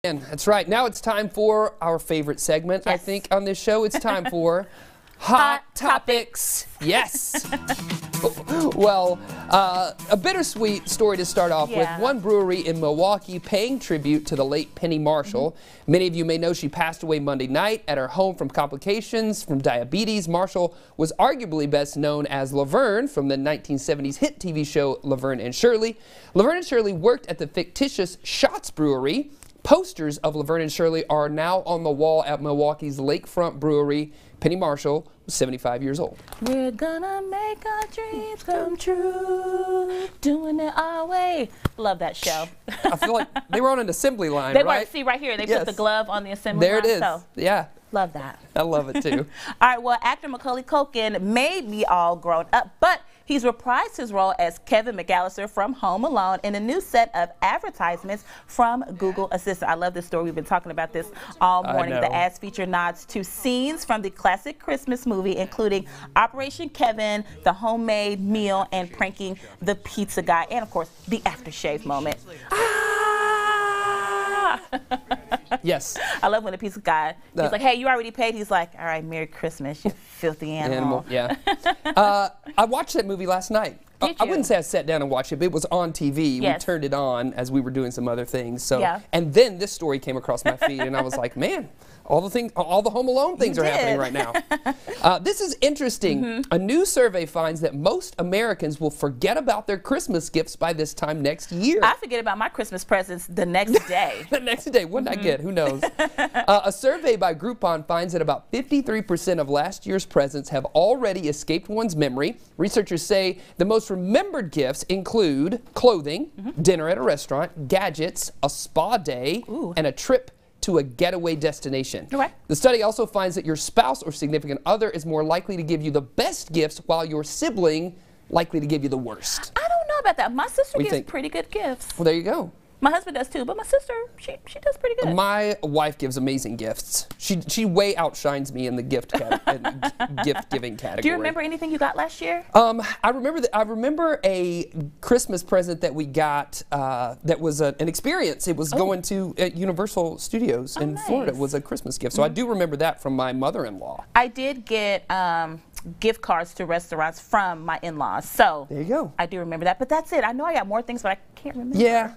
And that's right. Now it's time for our favorite segment, Yes. I think, on this show. It's time for Hot Topics. Yes. Well, a bittersweet story to start off with. One brewery in Milwaukee paying tribute to the late Penny Marshall. Many of you may know she passed away Monday night at her home from complications from diabetes. Marshall was arguably best known as Laverne from the 1970s hit TV show Laverne and Shirley. Laverne and Shirley worked at the fictitious Schatz Brewery. Posters of Laverne and Shirley are now on the wall at Milwaukee's Lakefront Brewery. Penny Marshall was 75 years old. We're gonna make our dreams come true, doing it our way. Love that show. I feel like they were on an assembly line, They right? were, see right here, they put the glove on the assembly there line. There it is, So, yeah. love that. I love it too. All right, well, actor Macaulay Culkin made me all grown up, but he's reprised his role as Kevin McAllister from Home Alone in a new set of advertisements from Google Assistant. I love this story. We've been talking about this all morning. The ads feature nods to scenes from the classic Christmas movie, including Operation Kevin, the homemade meal, and pranking the pizza guy, and of course, the aftershave moment. Yes. I love when the pizza guy, he's like, hey, you already paid? He's like, all right, Merry Christmas, you filthy animal. Yeah. I watched that movie last night. Did you? I wouldn't say I sat down and watched it, but it was on TV. Yes. We turned it on as we were doing some other things. So, Yeah. And then this story came across my feed, and I was like, man, all the Home Alone things are happening right now. This is interesting. A new survey finds that most Americans will forget about their Christmas gifts by this time next year. I forget about my Christmas presents the next day. The next day. What did I get? Who knows? A survey by Groupon finds that about 53% of last year's presents have already escaped one's memory. Researchers say the most remembered gifts include clothing, dinner at a restaurant, gadgets, a spa day, and a trip to a getaway destination. Okay. The study also finds that your spouse or significant other is more likely to give you the best gifts, while your sibling likely to give you the worst. I don't know about that. My sister gives pretty good gifts. Well, there you go. My husband does too, but my sister, she does pretty good. My wife gives amazing gifts. She way outshines me in the gift giving category. Do you remember anything you got last year? I remember a Christmas present that we got that was an experience. It was going to Universal Studios in Florida. It was a Christmas gift. So I do remember that from my mother-in-law. I did get gift cards to restaurants from my in-laws. So there you go. I do remember that, but that's it. I know I got more things, but I can't remember. Yeah.